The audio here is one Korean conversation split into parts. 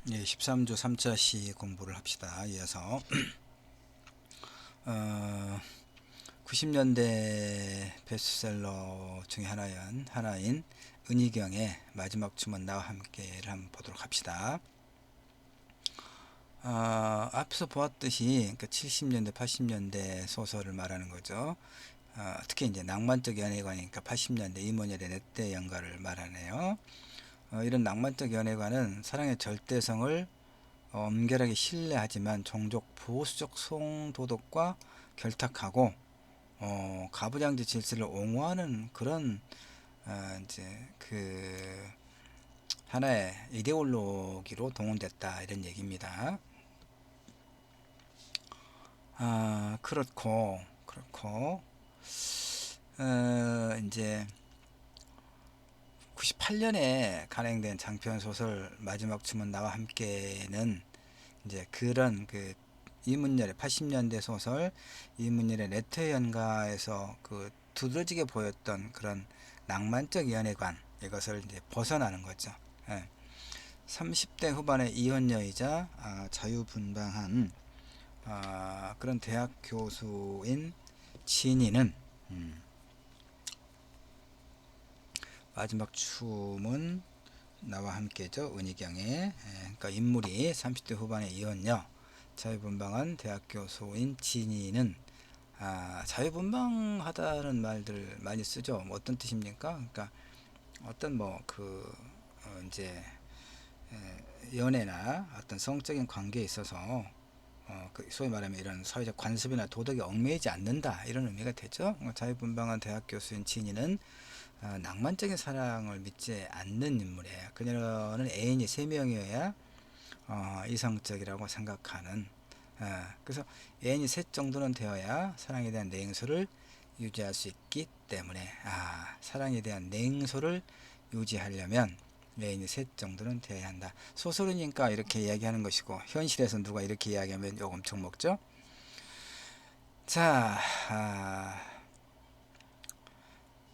예, 13조 3차 시 공부를 합시다. 이어서 90년대 베스트셀러 중에 하나인 은희경의 마지막 춤은 나와 함께를 한번 보도록 합시다. 앞서 보았듯이 70년대 80년대 소설을 말하는 거죠. 특히 이제 낭만적 연애관이니까 80년대 이문열의 넷대 연가를 말하네요. 이런 낭만적 연애관은 사랑의 절대성을 엄결하게 신뢰하지만 종종 보수적 성도덕과 결탁하고 가부장제 질서를 옹호하는 그런 이제 그 하나의 이데올로기로 동원됐다 이런 얘기입니다. 그렇고 이제 98년에 간행된 장편 소설 마지막 춤은 나와 함께는 이제 그런 이문열의 80년대 소설 이문열의 레트 연가에서 두드러지게 보였던 그런 낭만적 연애관 이것을 이제 벗어나는 거죠. 예. 30대 후반의 이혼녀이자 자유분방한 그런 대학 교수인 진이는 마지막 춤은 나와 함께죠. 은희경의 그러니까 인물이 30대 후반의 이혼녀 자유분방한 대학 교수인 진이는 자유분방하다는 말들 많이 쓰죠. 뭐 어떤 뜻입니까? 그러니까 어떤 이제 연애나 어떤 성적인 관계에 있어서 소위 말하면 이런 사회적 관습이나 도덕에 얽매이지 않는다 이런 의미가 되죠. 자유분방한 대학 교수인 진이는 낭만적인 사랑을 믿지 않는 인물이에요. 그녀는 애인이 3명이어야 이성적이라고 생각하는 그래서 애인이 셋 정도는 되어야 사랑에 대한 냉소를 유지할 수 있기 때문에 사랑에 대한 냉소를 유지하려면 애인이 셋 정도는 되어야 한다. 소설이니까 이렇게 이야기하는 것이고 현실에서 누가 이렇게 이야기하면 욕 엄청 먹죠. 자,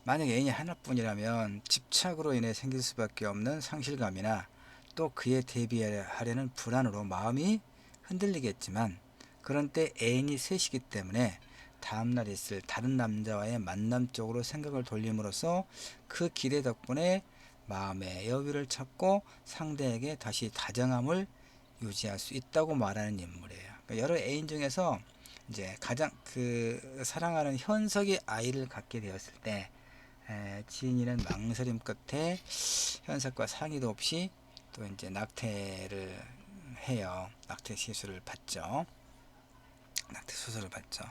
만약 애인이 하나뿐이라면 집착으로 인해 생길 수밖에 없는 상실감이나 또 그에 대비하려는 불안으로 마음이 흔들리겠지만 그런 때 애인이 셋이기 때문에 다음날 있을 다른 남자와의 만남 쪽으로 생각을 돌림으로써 그 기대 덕분에 마음의 여유를 찾고 상대에게 다시 다정함을 유지할 수 있다고 말하는 인물이에요. 그러니까 여러 애인 중에서 이제 가장 사랑하는 현석이 아이를 갖게 되었을 때 지인이는 망설임 끝에 현석과 상의도 없이 또 이제 낙태를 해요. 낙태 시술을 받죠. 낙태 수술을 받죠.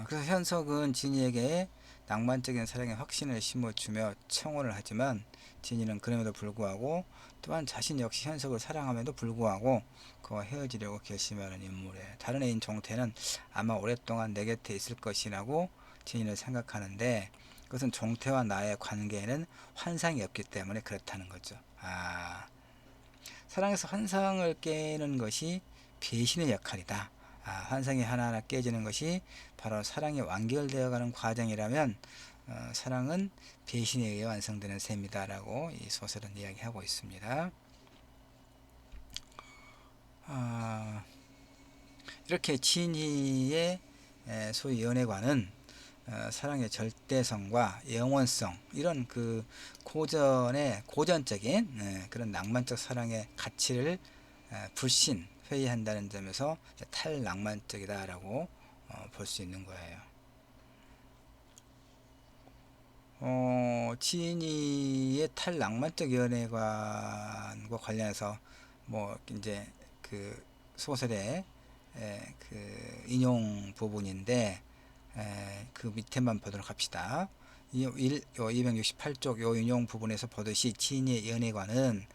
그래서 현석은 진이에게 낭만적인 사랑의 확신을 심어주며 청혼을 하지만 진이는 그럼에도 불구하고 또한 자신 역시 현석을 사랑함에도 불구하고 그와 헤어지려고 결심하는 인물이에요. 다른 애인 종태는 아마 오랫동안 내 곁에 있을 것이라고 진이는 생각하는데 그것은 종태와 나의 관계에는 환상이 없기 때문에 그렇다는 거죠. 사랑에서 환상을 깨는 것이 배신의 역할이다. 환상이 하나하나 깨지는 것이 바로 사랑이 완결되어가는 과정이라면 사랑은 배신에 의해 완성되는 셈이다 라고 이 소설은 이야기하고 있습니다. 이렇게 진희의 소위 연애관은 사랑의 절대성과 영원성 이런 고전적인 그런 낭만적 사랑의 가치를 불신 회의한다는 점에서 탈낭만적이다라고 볼 수 있는 거예요. 지인이의 탈낭만적 연애관과 관련해서 뭐 이제 그 소설의 인용 부분인데 그 밑에만 보도록 합시다. 268쪽 요 인용 부분에서 보듯이 지인의 연애관은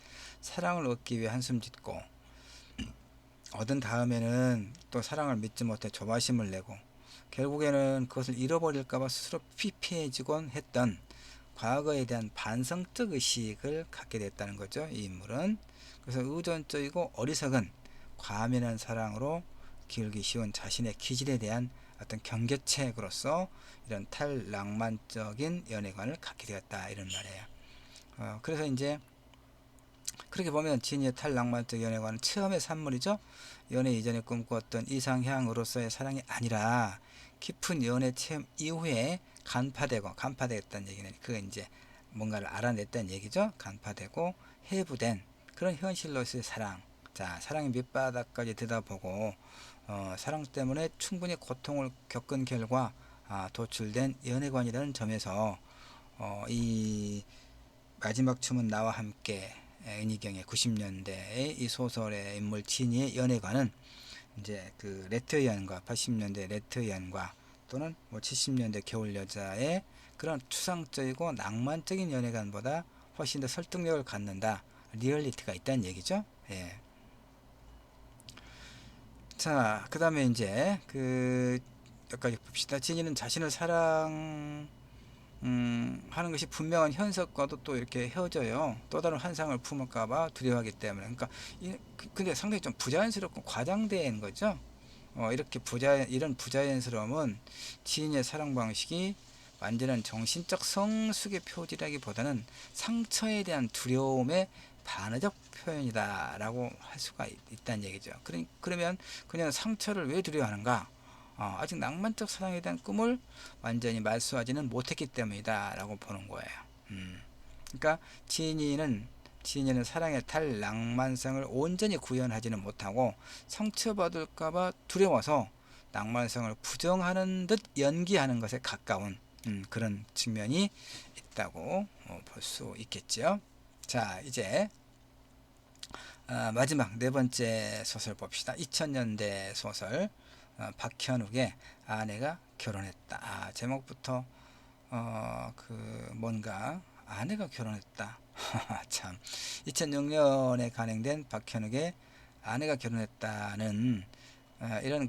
사랑을 얻기 위해 한숨 짓고 얻은 다음에는 또 사랑을 믿지 못해 조바심을 내고 결국에는 그것을 잃어버릴까봐 스스로 피폐해지곤 했던 과거에 대한 반성적 의식을 갖게 됐다는 거죠. 이 인물은. 그래서 의존적이고 어리석은 과민한 사랑으로 기울기 쉬운 자신의 기질에 대한 어떤 경계책으로서 이런 탈낭만적인 연애관을 갖게 되었다 이런 말이에요. 그래서 이제 그렇게 보면 진이의 탈낭만적 연애관은 처음의 산물이죠. 연애 이전에 꿈꾸었던 이상향으로서의 사랑이 아니라 깊은 연애 체험 이후에 간파되었다는 얘기는 그게 이제 뭔가를 알아냈다는 얘기죠. 간파되고 해부된 그런 현실로서의 사랑. 자, 사랑의 밑바닥까지 들여다보고 사랑 때문에 충분히 고통을 겪은 결과 도출된 연애관이라는 점에서 이 마지막 춤은 나와 함께 은희경의 90년대의 이 소설의 인물 진이의 연애관은 이제 그 레트위안과 80년대 레트위안과 또는 뭐 70년대 겨울 여자의 그런 추상적이고 낭만적인 연애관보다 훨씬 더 설득력을 갖는다. 리얼리티가 있다는 얘기죠. 예. 자, 그 다음에 이제 여기까지 봅시다. 진이는 자신을 하는 것이 분명한 현석과도 또 이렇게 헤어져요. 또 다른 환상을 품을까봐 두려워하기 때문에. 그러니까 근데 상당히 좀 부자연스럽고 과장된 거죠. 이렇게 이런 부자연스러움은 지인의 사랑 방식이 완전한 정신적 성숙의 표지라기보다는 상처에 대한 두려움의 반어적 표현이다라고 할 수가 있다는 얘기죠. 그러면 그냥 상처를 왜 두려워하는가? 아직 낭만적 사랑에 대한 꿈을 완전히 말소하지는 못했기 때문이다 라고 보는 거예요. 그러니까 지인이는 사랑의 탈낭만성을 온전히 구현하지는 못하고 상처받을까봐 두려워서 낭만성을 부정하는 듯 연기하는 것에 가까운 그런 측면이 있다고 볼 수 있겠죠. 자, 이제 마지막 네 번째 소설 봅시다. 2000년대 소설 박현욱의 아내가 결혼했다. 제목부터 뭔가 아내가 결혼했다. 참 2006년에 간행된 박현욱의 아내가 결혼했다는 이런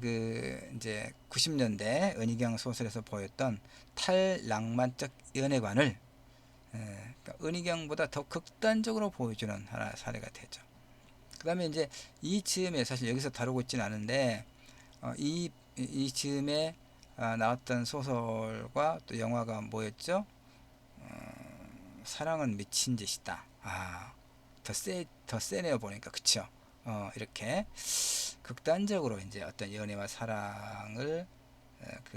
이제 90년대 은희경 소설에서 보였던 탈낭만적 연애관을 그러니까 은희경보다 더 극단적으로 보여주는 하나 사례가 되죠. 그 다음에 이제 이 즈음에 사실 여기서 다루고 있지는 않은데 이 즈음에 나왔던 소설과 또 영화가 뭐였죠? 사랑은 미친 짓이다. 더 세네요 보니까 그쵸? 이렇게 극단적으로 이제 어떤 연애와 사랑을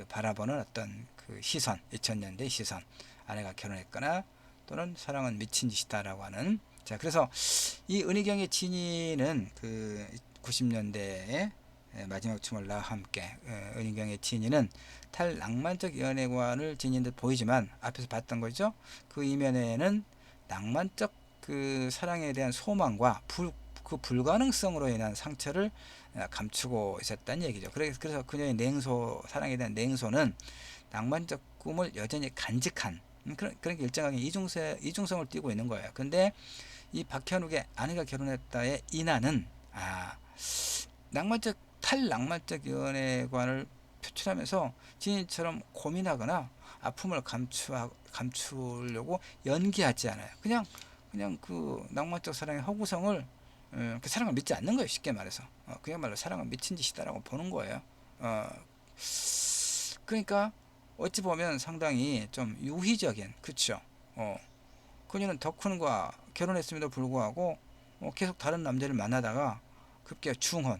바라보는 어떤 시선, 2000년대 시선, 아내가 결혼했거나 또는 사랑은 미친 짓이다라고 하는. 자, 그래서 이 은희경의 진이는 90년대에 마지막 춤을 나와 함께 은희경의 진이는 탈낭만적 연애관을 지닌 듯 보이지만 앞에서 봤던 거죠. 그 이면에는 낭만적 사랑에 대한 소망과 불가능성으로 인한 상처를 감추고 있었다는 얘기죠. 그래서 그녀의 사랑에 대한 냉소는 낭만적 꿈을 여전히 간직한 그러니까 일정하게 이중성을 띠고 있는 거예요. 근데 이 박현욱의 아내가 결혼했다의 인하는 탈낭만적 연애관을 표출하면서 지인처럼 고민하거나 아픔을 감추려고 연기하지 않아요. 그냥 그 낭만적 사랑의 허구성을 그 사랑을 믿지 않는 거예요. 쉽게 말해서 그야말로 사랑은 미친 짓이다라고 보는 거예요. 그러니까 어찌 보면 상당히 좀 유희적인, 그쵸? 그녀는 덕훈과 결혼했음에도 불구하고 계속 다른 남자를 만나다가 급기야 중혼,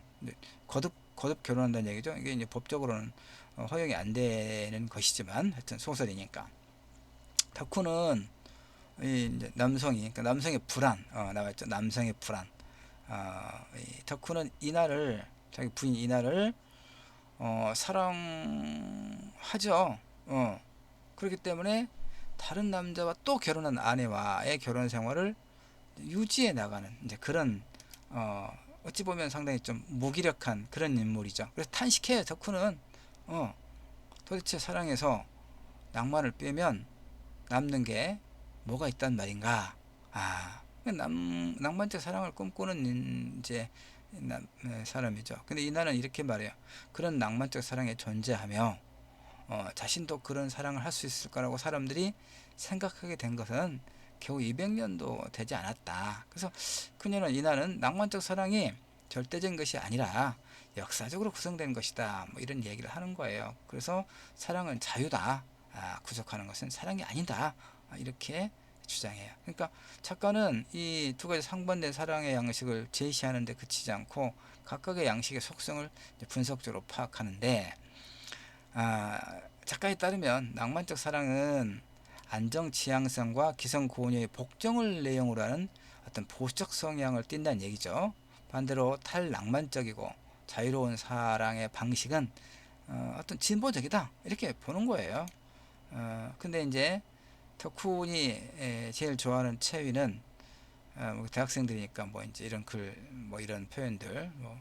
거듭 결혼한다는 얘기죠. 이게 이제 법적으로는 허용이 안 되는 것이지만 하여튼 소설이니까 덕훈은 이제 그러니까 남성의 불안 나왔죠. 남성의 불안. 덕후는 자기 부인 이나를 사랑하죠. 그렇기 때문에 다른 남자와 또 결혼한 아내와의 결혼 생활을 유지해 나가는 이제 그런 어찌 보면 상당히 좀 무기력한 그런 인물이죠. 그래서 탄식해요. 덕후는 도대체 사랑에서 낭만을 빼면 남는 게 뭐가 있단 말인가? 낭만적 사랑을 꿈꾸는 이제 사람이죠. 근데 이나는 이렇게 말해요. 그런 낭만적 사랑에 존재하며 자신도 그런 사랑을 할 수 있을 거라고 사람들이 생각하게 된 것은 겨우 200년도 되지 않았다. 그래서 이나는 낭만적 사랑이 절대적인 것이 아니라 역사적으로 구성된 것이다. 뭐 이런 얘기를 하는 거예요. 그래서 사랑은 자유다. 구속하는 것은 사랑이 아니다. 이렇게 주장해요. 그러니까 작가는 이 두 가지 상반된 사랑의 양식을 제시하는데 그치지 않고 각각의 양식의 속성을 분석적으로 파악하는데, 작가에 따르면 낭만적 사랑은 안정 지향성과 기성 고녀의 복종을 내용으로 하는 어떤 보수적 성향을 띈다는 얘기죠. 반대로 탈낭만적이고 자유로운 사랑의 방식은 어떤 진보적이다 이렇게 보는 거예요. 근데 이제 덕훈이 제일 좋아하는 체위는 뭐 대학생들이니까 뭐 이제 이런 글, 뭐 이런 표현들, 뭐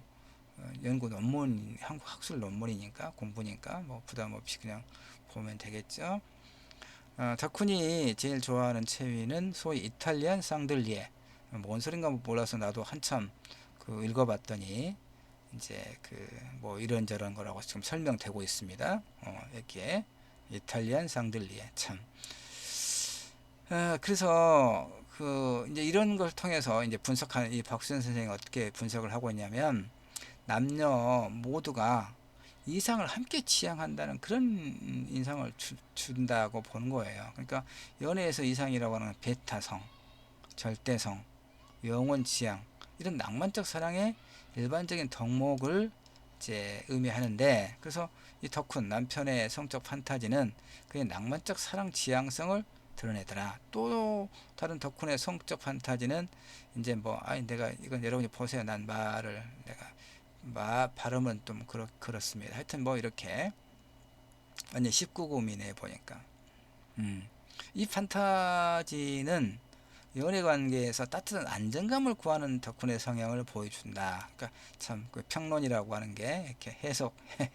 연구 논문, 한국 학술 논문이니까 공부니까 뭐 부담 없이 그냥 보면 되겠죠. 덕훈이 제일 좋아하는 체위는 소위 이탈리안 쌍들리에. 뭔 소린가 몰라서 나도 한참 그 읽어봤더니 이제 그 뭐 이런저런 거라고 지금 설명되고 있습니다. 이렇게 이탈리안 쌍들리에 참. 그래서 그 이제 이런 걸 통해서 이제 분석하는 이 박수현 선생이 어떻게 분석을 하고 있냐면, 남녀 모두가 이상을 함께 지향한다는 그런 인상을 준다고 보는 거예요. 그러니까 연애에서 이상이라고 하는 베타성, 절대성, 영원 지향, 이런 낭만적 사랑의 일반적인 덕목을 이제 의미하는데, 그래서 이 덕훈 남편의 성적 판타지는 그의 낭만적 사랑 지향성을 드러내더라. 또 다른 덕훈의 성적 판타지는 이제 뭐 내가 이건 여러분이 보세요. 난 말을 내가 발음은 좀 그렇습니다. 하여튼 뭐 이렇게 완전 19금이네 보니까. 이 판타지는 연애 관계에서 따뜻한 안정감을 구하는 덕분의 성향을 보여준다. 그러니까 참 그 평론이라고 하는 게 이렇게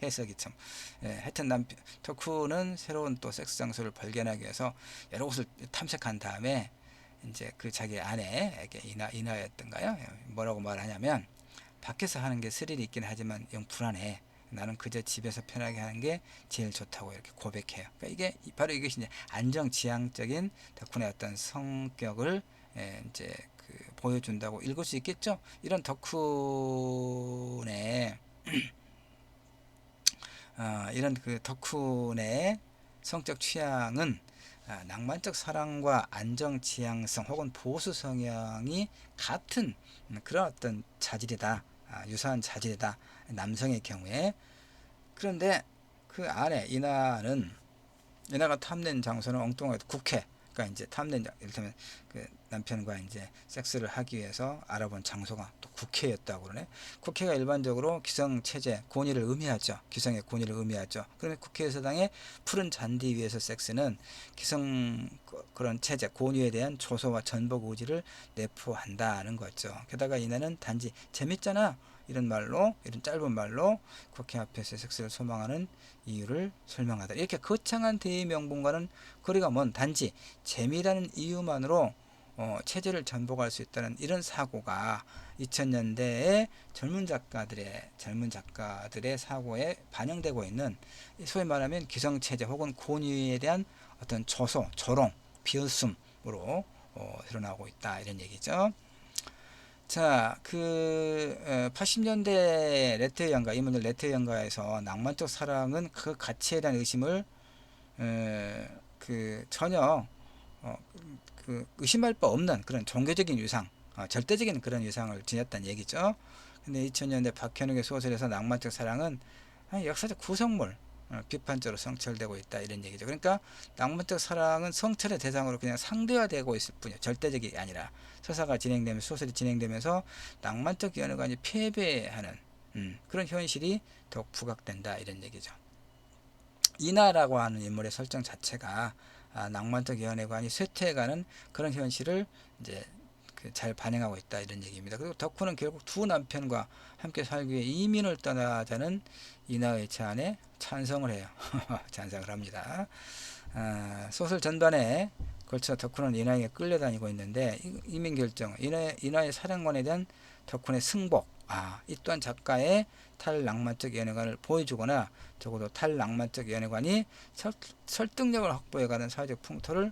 해석이 참. 하여튼 덕후는 새로운 또 섹스 장소를 발견하기 위해서 여러 곳을 탐색한 다음에 이제 그 자기 아내에게 이나였던가요? 뭐라고 말하냐면, 밖에서 하는 게 스릴이 있긴 하지만 영 불안해. 나는 그저 집에서 편하게 하는 게 제일 좋다고 이렇게 고백해요. 그러니까 이게 바로 이것이 이제 안정지향적인 덕분에 어떤 성격을 이제 그 보여준다고 읽을 수 있겠죠. 이런 덕훈의 이런 그 덕훈의 성적 취향은 낭만적 사랑과 안정지향성 혹은 보수 성향이 같은 그런 어떤 자질이다. 유사한 자질이다. 남성의 경우에. 그런데 그 안에 이나가 탐낸 장소는 엉뚱하게 국회. 그러니까 이제 이를테면 그 남편과 이제 섹스를 하기 위해서 알아본 장소가 또 국회였다고 그러네. 국회가 일반적으로 기성 체제 권위를 의미하죠. 기성의 권위를 의미하죠. 그러면 국회의사당의 푸른 잔디 위에서 섹스는 기성 그런 체제 권위에 대한 조소와 전복 의지를 내포한다는 거죠. 게다가 이나는 단지 재밌잖아, 이런 짧은 말로 국회 앞에서 섹스를 소망하는 이유를 설명하다. 이렇게 거창한 대의 명분과는 거리가 먼 단지 재미라는 이유만으로 체제를 전복할 수 있다는 이런 사고가 2000년대의 젊은 작가들의 사고에 반영되고 있는, 소위 말하면 기성체제 혹은 권위에 대한 어떤 조롱, 비웃음으로 드러나고 있다, 이런 얘기죠. 자, 80년대 레테르 연가, 이문열 레테르 연가에서 낭만적 사랑은 그 가치에 대한 의심을 전혀 의심할 바 없는 그런 종교적인 유상, 절대적인 그런 유상을 지녔다는 얘기죠. 근데 2000년대 박현욱의 소설에서 낭만적 사랑은 역사적 구성물, 비판적으로 성찰되고 있다, 이런 얘기죠. 그러니까 낭만적 사랑은 성찰의 대상으로 그냥 상대화되고 있을 뿐이에요. 절대적이 아니라 소설이 진행되면서 낭만적 연애관이 패배하는 그런 현실이 더욱 부각된다, 이런 얘기죠. 이나라고 하는 인물의 설정 자체가 낭만적 연애관이 쇠퇴해가는 그런 현실을 이제 잘 반영하고 있다, 이런 얘기입니다. 그리고 덕후는 결국 두 남편과 함께 살기 위해 이민을 떠나자는 이나의 제안에 찬성을 해요. 찬성을 합니다. 소설 전반에 걸쳐 덕후는 이나에게 끌려다니고 있는데, 이민 결정, 이나의 사랑관에 대한 덕후의 승복, 이 또한 작가의 탈낭만적 연애관을 보여주거나 적어도 탈낭만적 연애관이 설득력을 확보해가는 사회적 풍토를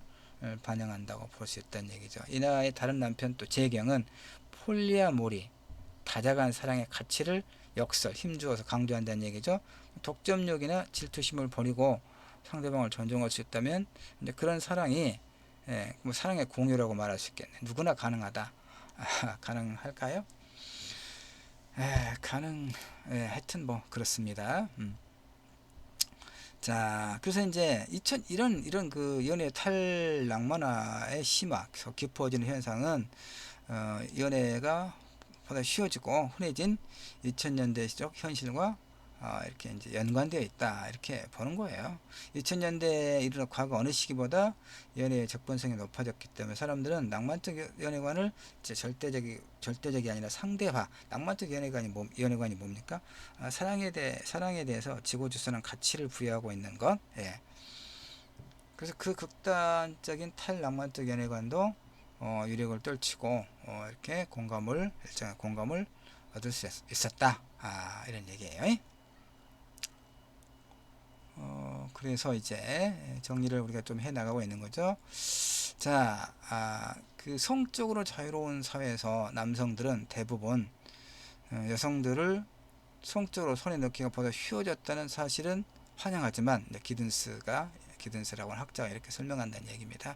반영한다고 볼 수 있다는 얘기죠. 이나의 다른 남편 또 재경은 폴리아모리, 다자간 사랑의 가치를 힘주어서 강조한다는 얘기죠. 독점욕이나 질투심을 버리고 상대방을 존중할 수 있다면 이제 그런 사랑이 예, 뭐 사랑의 공유라고 말할 수 있겠네. 누구나 가능하다. 가능할까요? 하여튼 뭐 그렇습니다. 자, 그래서 이제 이런 그 연애 탈낭만화의 심화, 깊어지는 현상은 연애가 보다 쉬워지고 흔해진 2000년대적 현실과 이렇게 이제 연관되어 있다 이렇게 보는 거예요. 2000년대에 이르는 과거 어느 시기보다 연애의 접근성이 높아졌기 때문에 사람들은 낭만적 연애관을 이제 절대적이 아니라 상대화. 낭만적 연애관이 뭡니까? 사랑에 대해서 지고지선한 가치를 부여하고 있는 것. 예. 그래서 그 극단적인 탈낭만적 연애관도 유력을 떨치고 이렇게 일정한 공감을 얻을 수 있었다. 이런 얘기예요. 그래서 이제 정리를 우리가 좀 해 나가고 있는 거죠. 자, 그 성적으로 자유로운 사회에서 남성들은 대부분 여성들을 성적으로 손에 넣기가 보다 쉬워졌다는 사실은 환영하지만, 기든스라고 하는 학자가 이렇게 설명한다는 얘기입니다.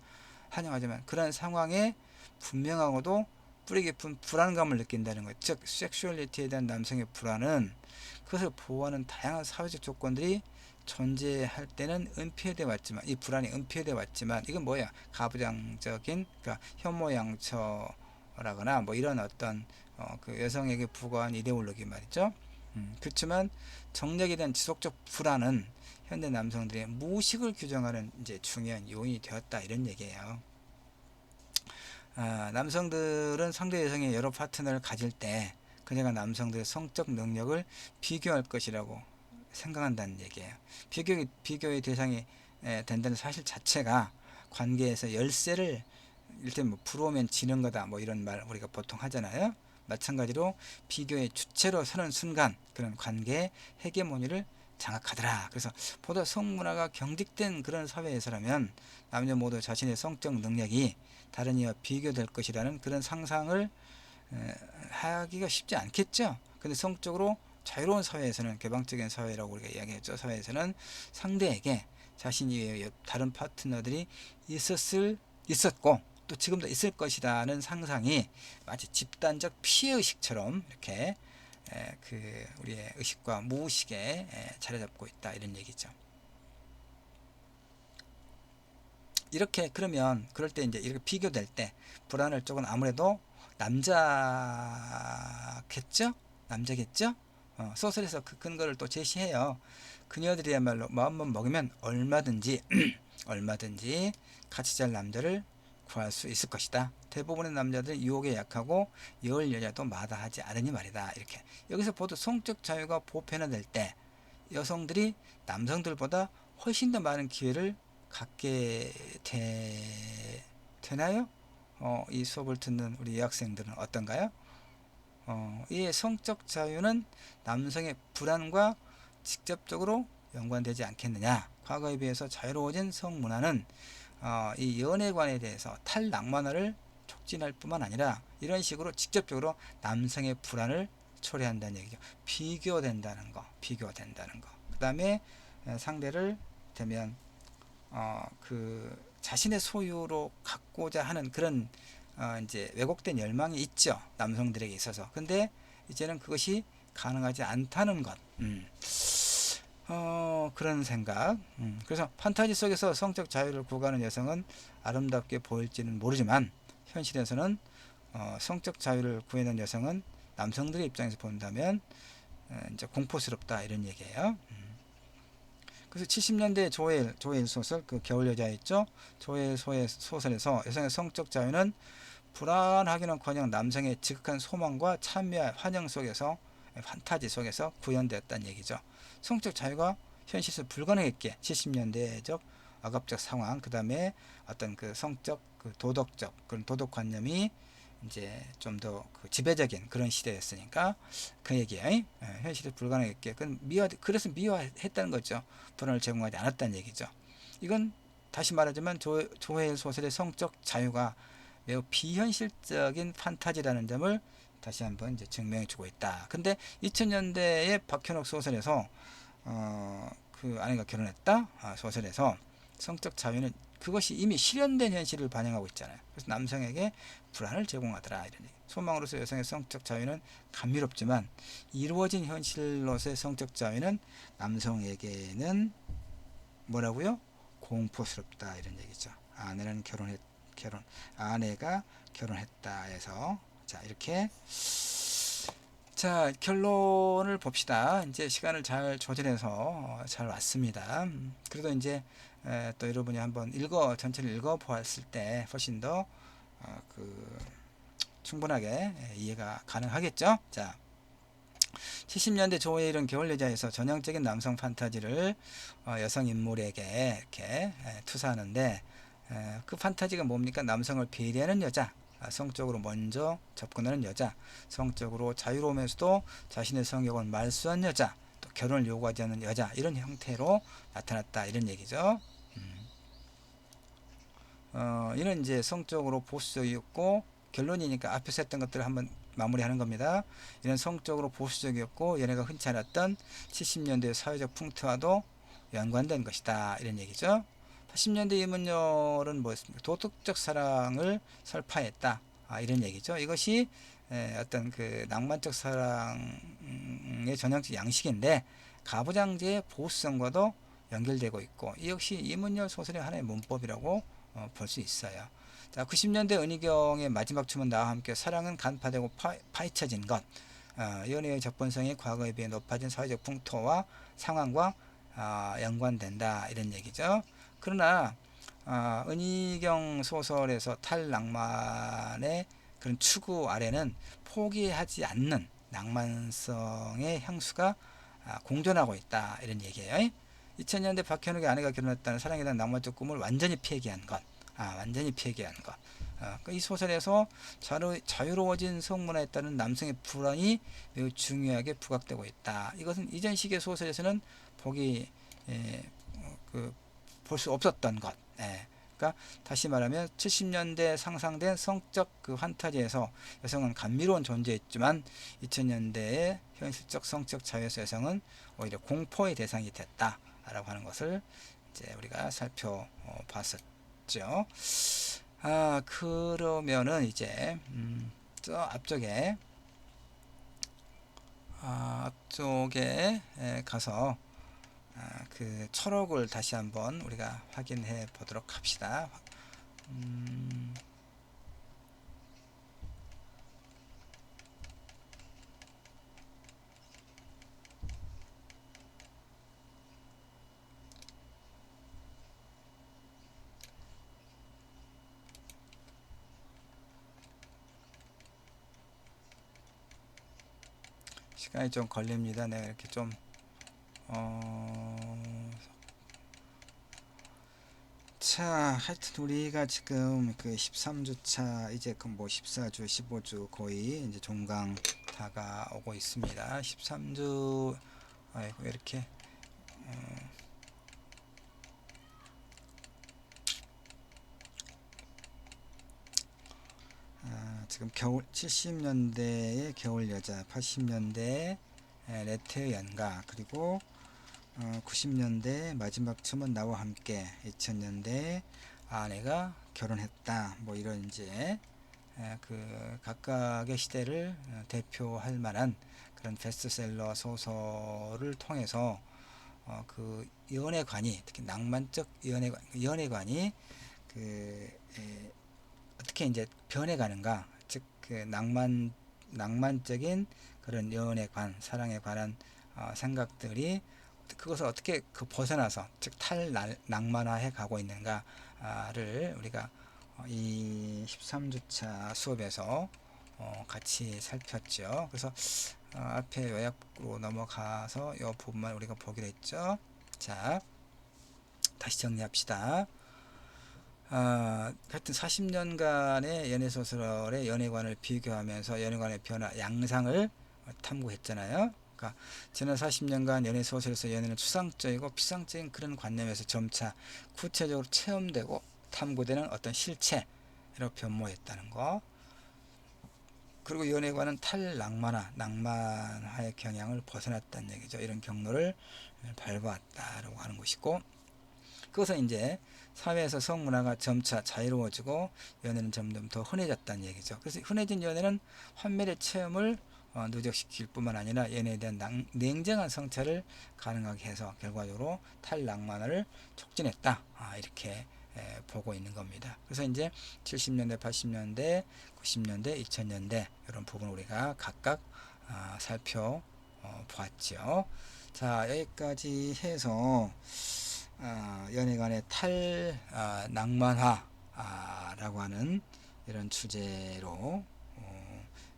환영하지만 그런 상황에 분명하고도 뿌리 깊은 불안감을 느낀다는 것. 즉 섹슈얼리티에 대한 남성의 불안은 그것을 보호하는 다양한 사회적 조건들이 존재할 때는 은폐되어 왔지만, 이 불안이 은폐되어 왔지만, 이건 뭐야? 가부장적인, 그러니까 혐오양처라거나 뭐 이런 어떤 그 여성에게 부과한 이데올로기 말이죠. 그렇지만 정력에 대한 지속적 불안은 현대 남성들의 무의식을 규정하는 이제 중요한 요인이 되었다 이런 얘기예요. 남성들은 상대 여성의 여러 파트너를 가질 때 그녀가 남성들의 성적 능력을 비교할 것이라고 생각한다는 얘기예요. 비교의 대상이 된다는 사실 자체가 관계에서 열쇠를 일단 뭐 부러우면 지는 거다 뭐 이런 말 우리가 보통 하잖아요. 마찬가지로 비교의 주체로 서는 순간 그런 관계의 헤게모니를 장악하더라. 그래서 보다 성문화가 경직된 그런 사회에서라면 남녀 모두 자신의 성적 능력이 다른 이와 비교될 것이라는 그런 상상을 하기가 쉽지 않겠죠. 근데 성적으로 자유로운 사회에서는, 개방적인 사회라고 우리가 이야기했죠. 사회에서는 상대에게 자신 이외의 다른 파트너들이 있었고 또 지금도 있을 것이라는 상상이 마치 집단적 피해의식처럼 이렇게 그 우리의 의식과 무의식에 자리 잡고 있다 이런 얘기죠. 이렇게 그러면 그럴 때 이제 이렇게 비교될 때 불안할 쪽은 아무래도 남자겠죠? 소설에서 그 근거를 또 제시해요. 그녀들이야말로 마음만 먹으면 얼마든지 얼마든지 같이 잘 남자를 구할 수 있을 것이다. 대부분의 남자들은 유혹에 약하고 여울 여자도 마다하지 않으니 말이다. 이렇게 여기서 보도 성적 자유가 보편화될 때 여성들이 남성들보다 훨씬 더 많은 기회를 갖게 되나요? 이 수업을 듣는 우리 여학생들은 어떤가요? 이 성적 자유는 남성의 불안과 직접적으로 연관되지 않겠느냐. 과거에 비해서 자유로워진 성문화는 이 연애관에 대해서 탈낭만화를 촉진할 뿐만 아니라 이런 식으로 직접적으로 남성의 불안을 초래한다는 얘기죠. 비교된다는 거. 그 다음에 상대를 되면 그 자신의 소유로 갖고자 하는 그런 이제 왜곡된 열망이 있죠. 남성들에게 있어서. 근데 이제는 그것이 가능하지 않다는 것. 그런 생각. 그래서 판타지 속에서 성적 자유를 구가하는 여성은 아름답게 보일지는 모르지만 현실에서는 성적 자유를 구해낸 여성은 남성들의 입장에서 본다면 이제 공포스럽다 이런 얘기예요. 그래서 70년대 조엘 소설 그 겨울 여자 있죠. 조엘 소설에서 여성의 성적 자유는 불안하기는커녕 남성의 지극한 소망과 참여와 환영 속에서, 판타지 속에서 구현되었다는 얘기죠. 성적 자유가 현실에서 불가능했기에 70년대적 억압적 상황, 그 다음에 어떤 그 성적, 그 도덕적 그런 도덕관념이 이제 좀 더 그 지배적인 그런 시대였으니까 그 얘기예요. 현실에 불가능했기에 그래서 미화했다는 거죠. 불안을 제공하지 않았다는 얘기죠. 이건 다시 말하자면 조엘 소설의 성적 자유가 매우 비현실적인 판타지라는 점을 다시 한번 이제 증명해주고 있다. 근데 2000년대의 박현옥 소설에서 그 아내가 결혼했다 소설에서 성적 자유는 그것이 이미 실현된 현실을 반영하고 있잖아요. 그래서 남성에게 불안을 제공하더라 이런 얘기. 소망으로서 여성의 성적 자유는 감미롭지만 이루어진 현실로서의 성적 자유는 남성에게는 뭐라고요? 공포스럽다 이런 얘기죠. 아내가 결혼했다 해서 자 이렇게 자 결론을 봅시다. 이제 시간을 잘 조절해서 잘 왔습니다. 그래도 이제 또 여러분이 한번 전체를 읽어 보았을 때 훨씬 더 충분하게 이해가 가능하겠죠. 자 70년대 조의 이런 겨울여자에서 전형적인 남성 판타지를 여성 인물에게 이렇게 투사하는데 그 판타지가 뭡니까? 남성을 배려하는 여자, 성적으로 먼저 접근하는 여자, 성적으로 자유로우면서도 자신의 성욕을 말소한 여자, 또 결혼을 요구하지 않는 여자 이런 형태로 나타났다 이런 얘기죠. 이는 이제 성적으로 보수적이었고 결론이니까 앞에서 했던 것들을 한번 마무리하는 겁니다. 이런 성적으로 보수적이었고 연애가 흔치 않았던 70년대 사회적 풍토와도 연관된 것이다 이런 얘기죠. 80년대 이문열은 뭐였습니까? 도덕적 사랑을 설파했다 이런 얘기죠. 이것이 어떤 그 낭만적 사랑의 전형적 양식인데 가부장제의 보수성과도 연결되고 있고 이 역시 이문열 소설의 하나의 문법이라고 볼 수 있어요. 자, 90년대 은희경의 마지막 춤은 나와 함께 사랑은 간파되고 파헤쳐진 것 연애의 접근성이 과거에 비해 높아진 사회적 풍토와 상황과 연관된다 이런 얘기죠. 그러나 은희경 소설에서 탈낭만의 그런 추구 아래는 포기하지 않는 낭만성의 향수가 공존하고 있다 이런 얘기예요. 2000년대 박현욱의 아내가 결혼했다는 사랑에 대한 낭만적 꿈을 완전히 폐기한 것. 완전히 폐기한 것. 이 소설에서 자유로워진 성문화에 따른 남성의 불안이 매우 중요하게 부각되고 있다. 이것은 이전 시기의 소설에서는 볼 수 없었던 것. 그러니까 다시 말하면 70년대 상상된 성적 그 판타지에서 여성은 감미로운 존재였지만 2000년대의 현실적 성적 자유에서 여성은 오히려 공포의 대상이 됐다라고 하는 것을 이제 우리가 살펴봤었죠. 그러면은 이제 저 앞쪽에 가서 그 초록을 다시 한번 우리가 확인해 보도록 합시다. 시간이 좀 걸립니다. 내가 이렇게 좀 자, 하여튼 우리가 지금 그 13주차 이제 그 뭐 14주, 15주 거의 이제 종강 다가오고 있습니다. 13주 아이고 이렇게 지금 겨울 70년대의 겨울 여자, 80년대 레트의 연가, 그리고 90년대 마지막 춤은 나와 함께, 2000년대 아내가 결혼했다. 뭐 이런 이제 그 각각의 시대를 대표할 만한 그런 베스트셀러 소설을 통해서 그 연애관이, 특히 낭만적 연애관이 어떻게 이제 변해가는가, 즉 그 낭만적인 그런 연애관, 사랑에 관한 생각들이 그것을 어떻게 벗어나서, 즉 탈낭만화해 가고 있는가를 우리가 이 13주차 수업에서 같이 살폈죠. 그래서 앞에 요약으로 넘어가서 이 부분만 우리가 보기로 했죠. 자, 다시 정리합시다. 하여튼 40년간의 연애소설의 연애관을 비교하면서 연애관의 변화, 양상을 탐구했잖아요. 그러니까 지난 40년간 연애소설에서 연애는 추상적이고 피상적인 그런 관념에서 점차 구체적으로 체험되고 탐구되는 어떤 실체로 변모했다는 거. 그리고 연애관은 낭만화의 경향을 벗어났다는 얘기죠. 이런 경로를 밟아왔다라고 하는 것이고, 그것은 이제 사회에서 성문화가 점차 자유로워지고 연애는 점점 더 흔해졌다는 얘기죠. 그래서 흔해진 연애는 환멸의 체험을 누적시킬 뿐만 아니라 연애에 대한 냉정한 성찰을 가능하게 해서 결과적으로 탈낭만을 촉진했다. 이렇게 보고 있는 겁니다. 그래서 이제 70년대, 80년대, 90년대, 2000년대 이런 부분을 우리가 각각 살펴보았죠. 자, 여기까지 해서 연애관의 낭만화라고 하는 이런 주제로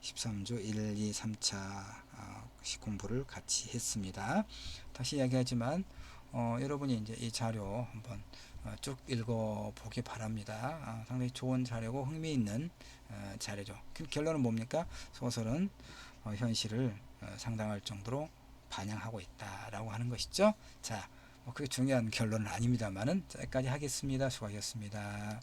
13주 1, 2, 3차 공부를 같이 했습니다. 다시 이야기하지만 여러분이 이제 이 자료 한번 쭉 읽어보기 바랍니다. 상당히 좋은 자료고 흥미있는 자료죠. 결론은 뭡니까? 소설은 현실을 상당할 정도로 반영하고 있다라고 하는 것이죠. 자, 그게 중요한 결론은 아닙니다만은 여기까지 하겠습니다. 수고하셨습니다.